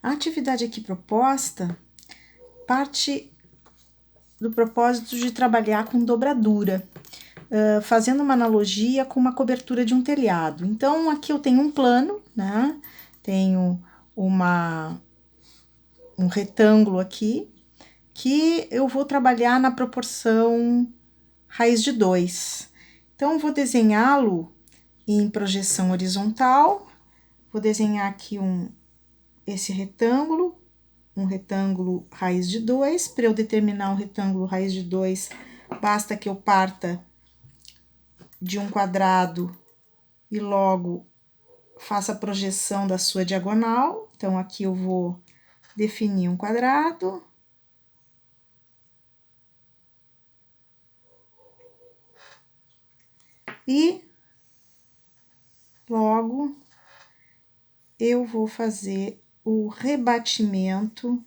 A atividade aqui proposta parte do propósito de trabalhar com dobradura, fazendo uma analogia com uma cobertura de um telhado. Então, aqui eu tenho um plano, né? Tenho um retângulo aqui, que eu vou trabalhar na proporção raiz de 2. Então, vou desenhá-lo em projeção horizontal, vou desenhar aqui esse retângulo, um retângulo raiz de 2. Para eu determinar um retângulo raiz de 2, basta que eu parta de um quadrado e logo faça a projeção da sua diagonal. Então, aqui eu vou definir um quadrado. E logo eu vou fazer o rebatimento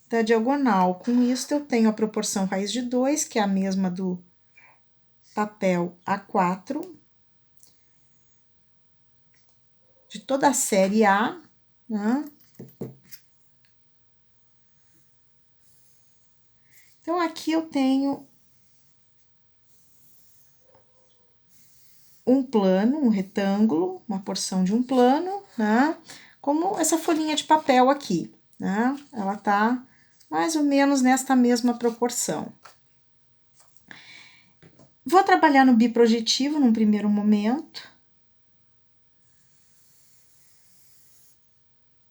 da diagonal. Com isso, eu tenho a proporção raiz de 2, que é a mesma do papel A4, de toda a série A, né? Então, aqui eu tenho um plano, um retângulo, uma porção de um plano, né? Como essa folhinha de papel aqui, né? Ela tá mais ou menos nesta mesma proporção. Vou trabalhar no biprojetivo num primeiro momento.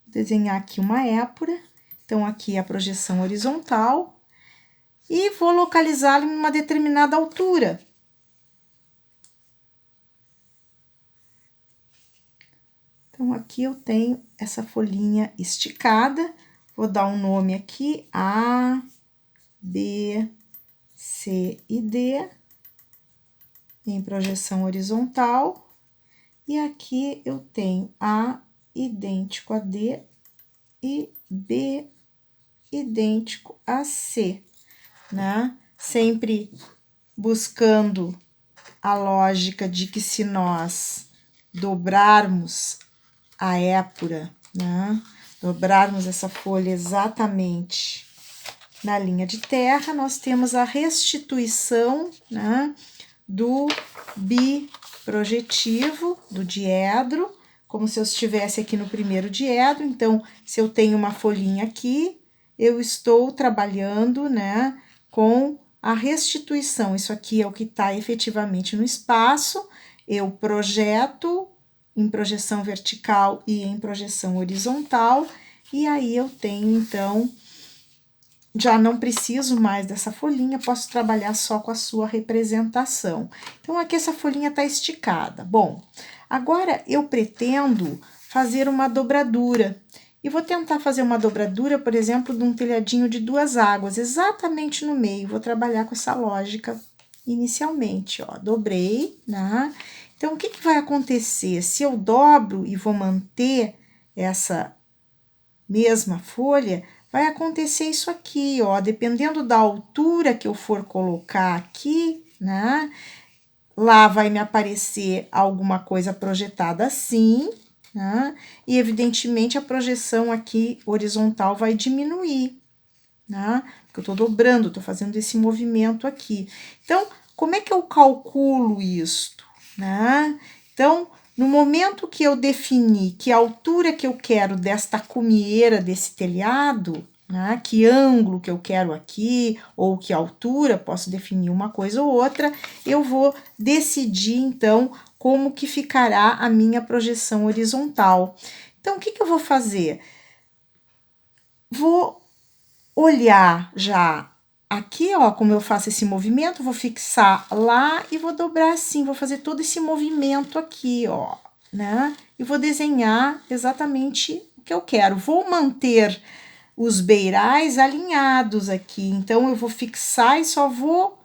Desenhar aqui uma épura. Então, aqui é a projeção horizontal. E vou localizá-lo em uma determinada altura. Então, aqui eu tenho essa folhinha esticada. Vou dar um nome aqui, A, B, C e D, em projeção horizontal. E aqui eu tenho A idêntico a D e B idêntico a C, né? Sempre buscando a lógica de que se nós dobrarmos a épura, né? Dobrarmos essa folha exatamente na linha de terra, nós temos a restituição, né, do biprojetivo, do diedro, como se eu estivesse aqui no primeiro diedro. Então, se eu tenho uma folhinha aqui, eu estou trabalhando, né, com a restituição. Isso aqui é o que está efetivamente no espaço. Eu projeto em projeção vertical e em projeção horizontal, e aí eu tenho, então, já não preciso mais dessa folhinha, posso trabalhar só com a sua representação. Então, aqui essa folhinha está esticada. Bom, agora eu pretendo fazer uma dobradura. E vou tentar fazer uma dobradura, por exemplo, de um telhadinho de 2 águas, exatamente no meio. Vou trabalhar com essa lógica inicialmente, ó. Dobrei, né? Então, o que vai acontecer? Se eu dobro e vou manter essa mesma folha, vai acontecer isso aqui, ó, dependendo da altura que eu for colocar aqui, né? Lá vai me aparecer alguma coisa projetada assim, né? E evidentemente a projeção aqui horizontal vai diminuir, né? Porque eu tô dobrando, tô fazendo esse movimento aqui. Então, como é que eu calculo isto, né? Então, no momento que eu defini que a altura que eu quero desta cumieira, desse telhado, né, que ângulo que eu quero aqui, ou que altura, posso definir uma coisa ou outra, eu vou decidir, então, como que ficará a minha projeção horizontal. Então, o que eu vou fazer? Vou olhar já aqui, ó, como eu faço esse movimento, vou fixar lá e vou dobrar assim, vou fazer todo esse movimento aqui, ó, né? E vou desenhar exatamente o que eu quero. Vou manter os beirais alinhados aqui, então eu vou fixar e só vou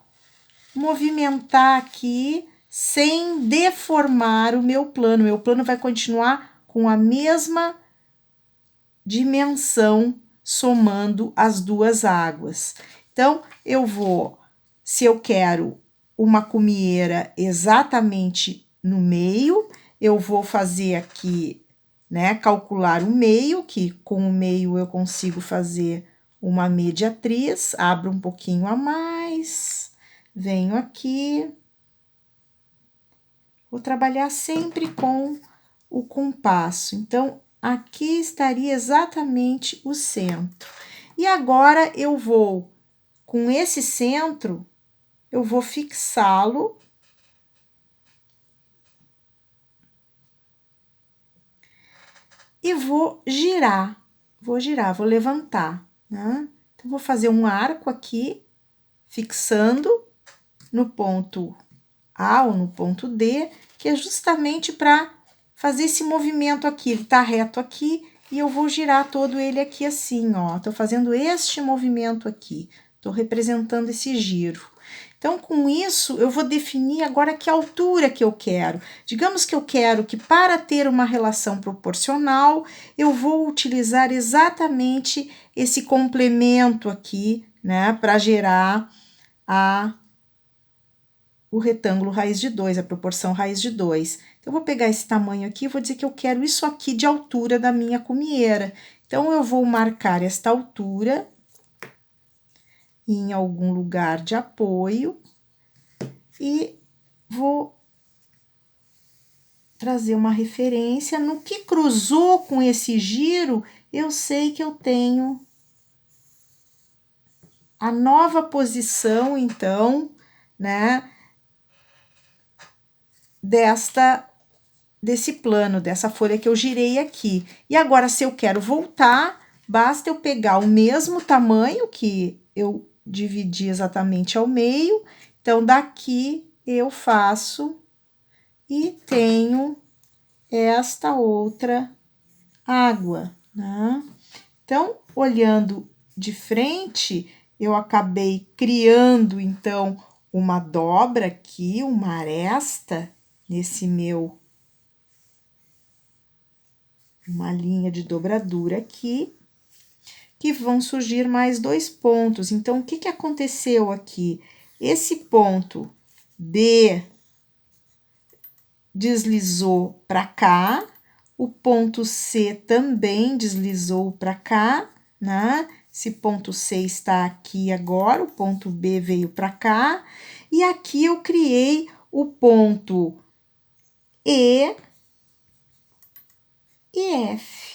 movimentar aqui sem deformar o meu plano. Meu plano vai continuar com a mesma dimensão, somando as 2 águas. Então, eu vou, se eu quero uma cumieira exatamente no meio, eu vou fazer aqui né, calcular o meio, que com o meio eu consigo fazer uma mediatriz, abro um pouquinho a mais, venho aqui, vou trabalhar sempre com o compasso. Então, aqui estaria exatamente o centro. E agora eu vou, com esse centro, eu vou fixá-lo e vou girar, vou levantar, né? Então, vou fazer um arco aqui, fixando no ponto A ou no ponto D, que é justamente para fazer esse movimento aqui. Ele tá reto aqui e eu vou girar todo ele aqui assim, ó. Tô fazendo este movimento aqui, tô representando esse giro. Então, com isso, eu vou definir agora que altura que eu quero. Digamos que eu quero que, para ter uma relação proporcional, eu vou utilizar exatamente esse complemento aqui, né, para gerar o retângulo raiz de 2, a proporção raiz de 2. Então, eu vou pegar esse tamanho aqui e vou dizer que eu quero isso aqui de altura da minha cumieira. Então, eu vou marcar esta altura em algum lugar de apoio e vou trazer uma referência. No que cruzou com esse giro, eu sei que eu tenho a nova posição, então, né, desse plano, dessa folha que eu girei aqui. E agora, se eu quero voltar, basta eu pegar o mesmo tamanho que eu dividi exatamente ao meio. Então, daqui eu faço e tenho esta outra água, né? Então, olhando de frente, eu acabei criando, então, uma dobra aqui, uma aresta nesse meu, uma linha de dobradura aqui, que vão surgir mais 2 pontos. Então, o que que aconteceu aqui? Esse ponto B deslizou para cá, o ponto C também deslizou para cá, né? Esse ponto C está aqui agora, o ponto B veio para cá, e aqui eu criei o ponto E e F.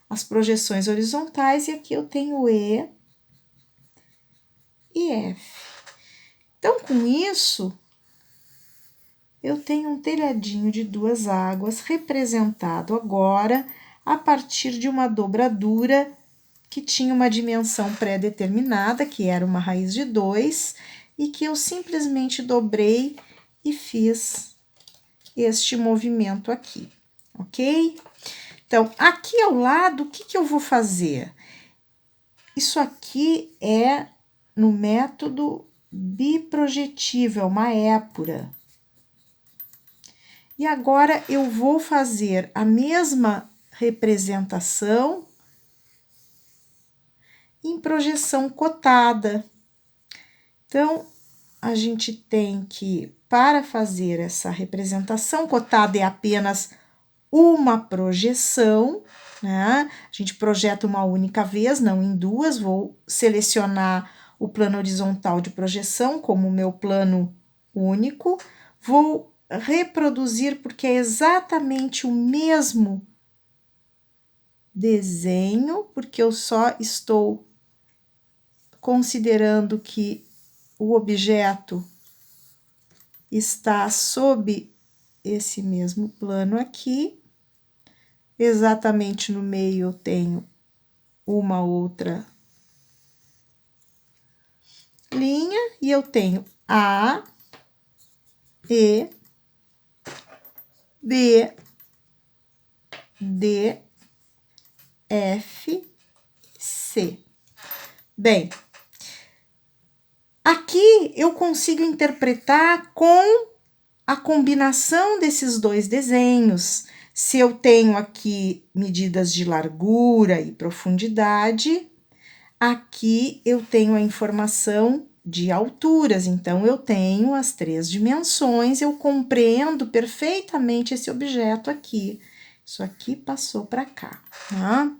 As projeções horizontais, e aqui eu tenho E e F. Então, com isso, eu tenho um telhadinho de 2 águas representado agora a partir de uma dobradura que tinha uma dimensão pré-determinada, que era uma raiz de 2, e que eu simplesmente dobrei e fiz este movimento aqui, ok? Então, aqui ao lado, o que que eu vou fazer? Isso aqui é no método biprojetivo, é uma épura. E agora, eu vou fazer a mesma representação em projeção cotada. Então, a gente tem que, para fazer essa representação cotada, é apenas uma projeção, né? A gente projeta uma única vez, não em duas. Vou selecionar o plano horizontal de projeção como meu plano único. Vou reproduzir, porque é exatamente o mesmo desenho, porque eu só estou considerando que o objeto está sob esse mesmo plano aqui. Exatamente no meio eu tenho uma outra linha e eu tenho A, E, B, D, F, C. Bem, aqui eu consigo interpretar com a combinação desses 2 desenhos. Se eu tenho aqui medidas de largura e profundidade, aqui eu tenho a informação de alturas, então eu tenho as 3 dimensões, eu compreendo perfeitamente esse objeto aqui. Isso aqui passou para cá, tá?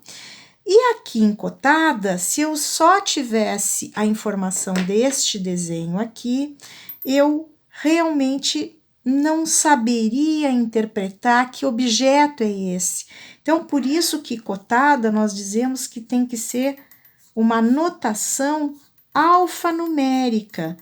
E aqui em cotada, se eu só tivesse a informação deste desenho aqui, eu realmente não saberia interpretar que objeto é esse. Então, por isso que cotada, nós dizemos que tem que ser uma notação alfanumérica.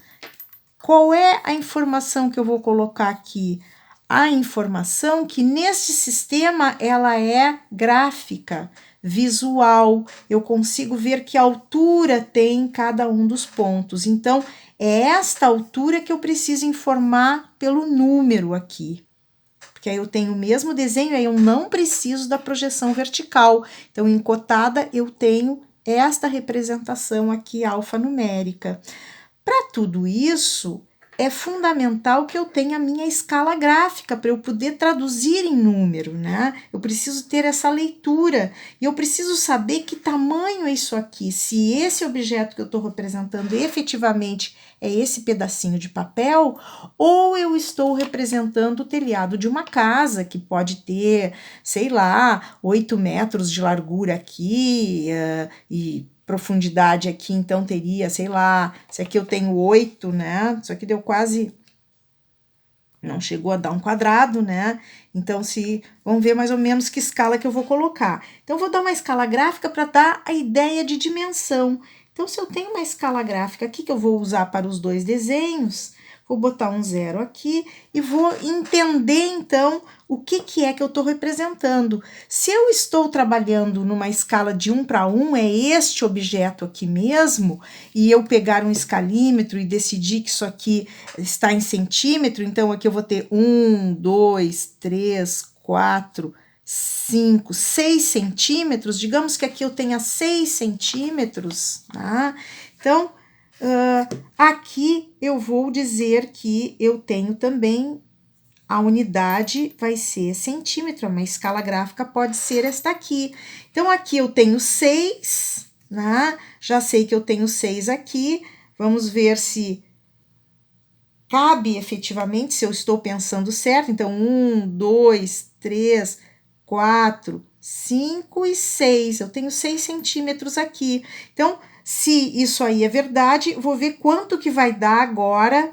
Qual é a informação que eu vou colocar aqui? A informação que nesse sistema ela é gráfica, visual. Eu consigo ver que altura tem cada um dos pontos. Então, é esta altura que eu preciso informar pelo número aqui. Porque aí eu tenho o mesmo desenho, aí eu não preciso da projeção vertical. Então, em cotada, eu tenho esta representação aqui alfanumérica. Para tudo isso, é fundamental que eu tenha a minha escala gráfica para eu poder traduzir em número, né? Eu preciso ter essa leitura e eu preciso saber que tamanho é isso aqui. Se esse objeto que eu estou representando efetivamente é esse pedacinho de papel, ou eu estou representando o telhado de uma casa que pode ter, sei lá, 8 metros de largura aqui e profundidade aqui, então teria, sei lá, se aqui eu tenho 8, né? Isso aqui deu quase, não chegou a dar um quadrado, né? Então, vamos ver mais ou menos que escala que eu vou colocar. Então, eu vou dar uma escala gráfica para dar a ideia de dimensão. Então, se eu tenho uma escala gráfica aqui que eu vou usar para os dois desenhos, vou botar um 0 aqui e vou entender, então, o que é que eu estou representando. Se eu estou trabalhando numa escala de 1 para 1, é este objeto aqui mesmo, e eu pegar um escalímetro e decidir que isso aqui está em centímetro, então aqui eu vou ter 1, 2, 3, 4, 5, 6 centímetros, digamos que aqui eu tenha 6 centímetros, tá? Então, aqui eu vou dizer que eu tenho também a unidade vai ser centímetro, uma escala gráfica pode ser esta aqui. Então, aqui eu tenho 6, né? Já sei que eu tenho 6 aqui. Vamos ver se cabe efetivamente, se eu estou pensando certo. Então, 1, 2, 3, 4, 5 e 6. Eu tenho 6 centímetros aqui. Então, se isso aí é verdade, vou ver quanto que vai dar agora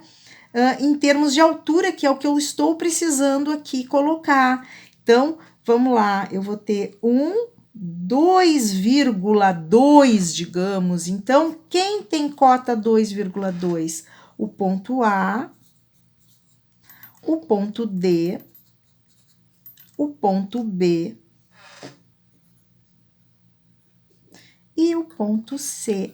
em termos de altura, que é o que eu estou precisando aqui colocar. Então, vamos lá, eu vou ter 2,2, digamos. Então, quem tem cota 2,2? O ponto A, o ponto D, o ponto B e o ponto C.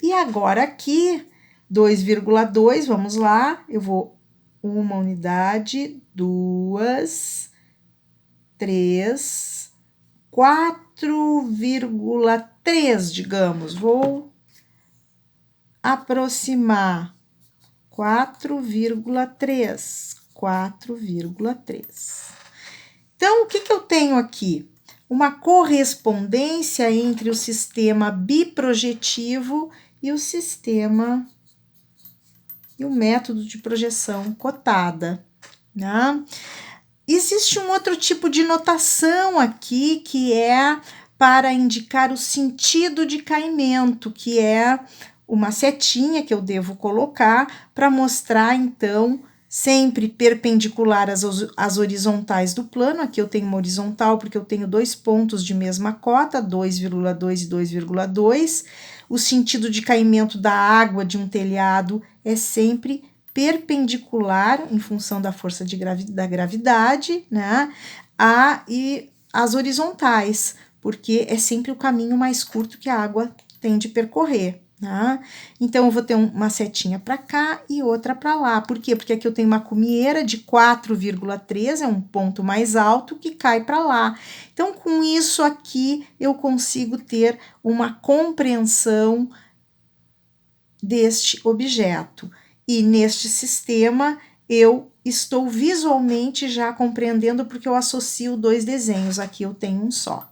E agora aqui, 2,2, vamos lá, eu vou uma unidade, 2, 3, 4,3, digamos, vou aproximar 4,3. Então, o que eu tenho aqui? Uma correspondência entre o sistema biprojetivo e o sistema e o método de projeção cotada, né? Existe um outro tipo de notação aqui que é para indicar o sentido de caimento, que é uma setinha que eu devo colocar para mostrar, então, sempre perpendicular às horizontais do plano. Aqui eu tenho uma horizontal porque eu tenho 2 pontos de mesma cota, 2,2 e 2,2. O sentido de caimento da água de um telhado é sempre perpendicular, em função da força da gravidade, né? E as horizontais, porque é sempre o caminho mais curto que a água tem de percorrer. Tá? Então, eu vou ter uma setinha para cá e outra para lá. Por quê? Porque aqui eu tenho uma cumieira de 4,3, é um ponto mais alto que cai para lá. Então, com isso aqui, eu consigo ter uma compreensão deste objeto. E neste sistema, eu estou visualmente já compreendendo porque eu associo 2 desenhos. Aqui eu tenho um só.